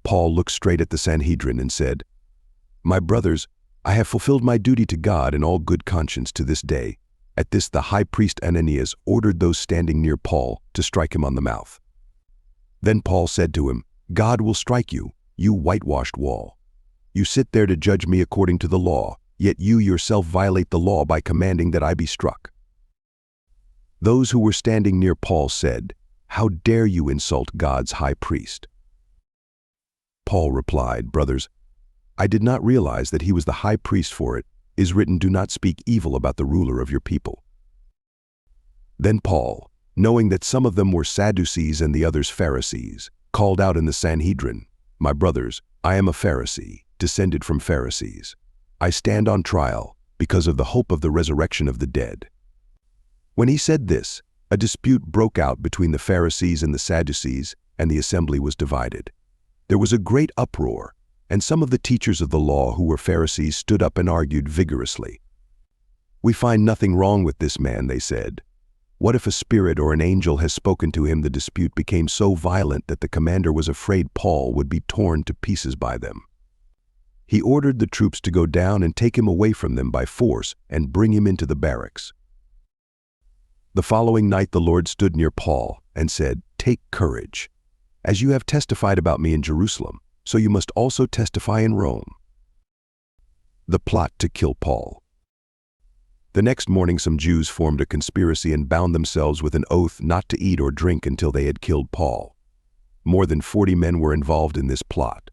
Paul looked straight at the Sanhedrin and said, "My brothers, I have fulfilled my duty to God in all good conscience to this day." At this the high priest Ananias ordered those standing near Paul to strike him on the mouth. Then Paul said to him, "God will strike you, you whitewashed wall. You sit there to judge me according to the law, yet you yourself violate the law by commanding that I be struck." Those who were standing near Paul said, "How dare you insult God's high priest?" Paul replied, "Brothers, I did not realize that he was the high priest, for it is written, 'Do not speak evil about the ruler of your people.'" Then Paul, knowing that some of them were Sadducees and the others Pharisees, called out in the Sanhedrin, "My brothers, I am a Pharisee, descended from Pharisees. I stand on trial because of the hope of the resurrection of the dead." When he said this, a dispute broke out between the Pharisees and the Sadducees, and the assembly was divided. There was a great uproar, and some of the teachers of the law who were Pharisees stood up and argued vigorously. "We find nothing wrong with this man," they said. "What if a spirit or an angel has spoken to him?" The dispute became so violent that the commander was afraid Paul would be torn to pieces by them. He ordered the troops to go down and take him away from them by force and bring him into the barracks. The following night the Lord stood near Paul and said, "Take courage. As you have testified about me in Jerusalem, so you must also testify in Rome." The plot to kill Paul. The next morning some Jews formed a conspiracy and bound themselves with an oath not to eat or drink until they had killed Paul. More than 40 men were involved in this plot.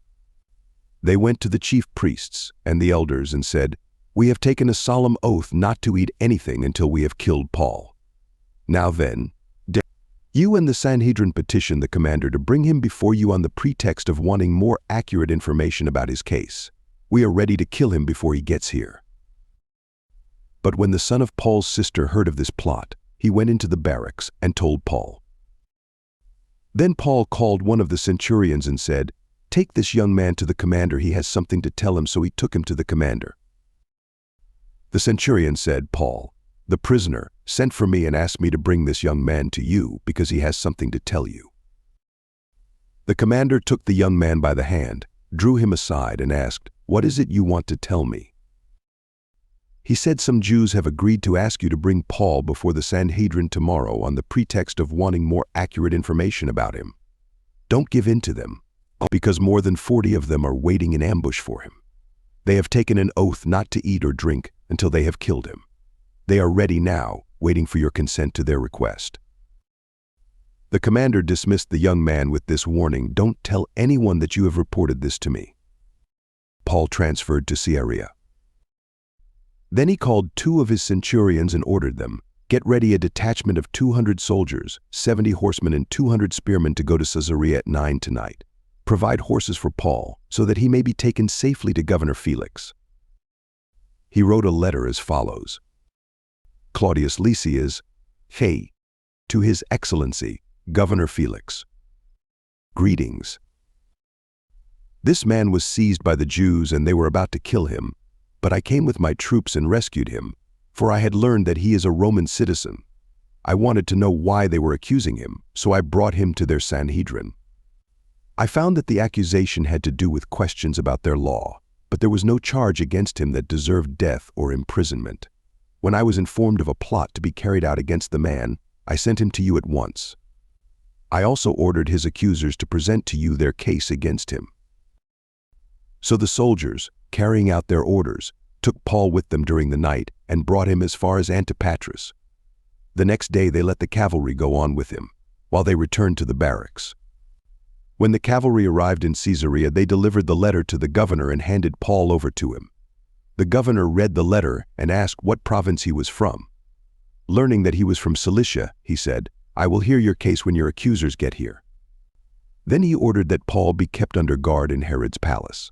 They went to the chief priests and the elders and said, "We have taken a solemn oath not to eat anything until we have killed Paul. Now then, you and the Sanhedrin petitioned the commander to bring him before you on the pretext of wanting more accurate information about his case. We are ready to kill him before he gets here." But when the son of Paul's sister heard of this plot, he went into the barracks and told Paul. Then Paul called one of the centurions and said, "Take this young man to the commander, he has something to tell him." So he took him to the commander. The centurion said, "Paul, the prisoner, sent for me and asked me to bring this young man to you because he has something to tell you." The commander took the young man by the hand, drew him aside and asked, "What is it you want to tell me?" He said, "Some Jews have agreed to ask you to bring Paul before the Sanhedrin tomorrow on the pretext of wanting more accurate information about him. Don't give in to them, because more than 40 of them are waiting in ambush for him. They have taken an oath not to eat or drink until they have killed him. They are ready now, waiting for your consent to their request." The commander dismissed the young man with this warning, "Don't tell anyone that you have reported this to me." Paul transferred to Caesarea. Then he called 2 of his centurions and ordered them, "Get ready a detachment of 200 soldiers, 70 horsemen and 200 spearmen to go to Caesarea at 9 tonight. Provide horses for Paul, so that he may be taken safely to Governor Felix." He wrote a letter as follows: Claudius Lysias, Hey, to His Excellency, Governor Felix. Greetings. This man was seized by the Jews and they were about to kill him, but I came with my troops and rescued him, for I had learned that he is a Roman citizen. I wanted to know why they were accusing him, so I brought him to their Sanhedrin. I found that the accusation had to do with questions about their law, but there was no charge against him that deserved death or imprisonment. When I was informed of a plot to be carried out against the man, I sent him to you at once. I also ordered his accusers to present to you their case against him." So the soldiers, carrying out their orders, took Paul with them during the night and brought him as far as Antipatris. The next day they let the cavalry go on with him, while they returned to the barracks. When the cavalry arrived in Caesarea, they delivered the letter to the governor and handed Paul over to him. The governor read the letter and asked what province he was from. Learning that he was from Cilicia, he said, "I will hear your case when your accusers get here." Then he ordered that Paul be kept under guard in Herod's palace.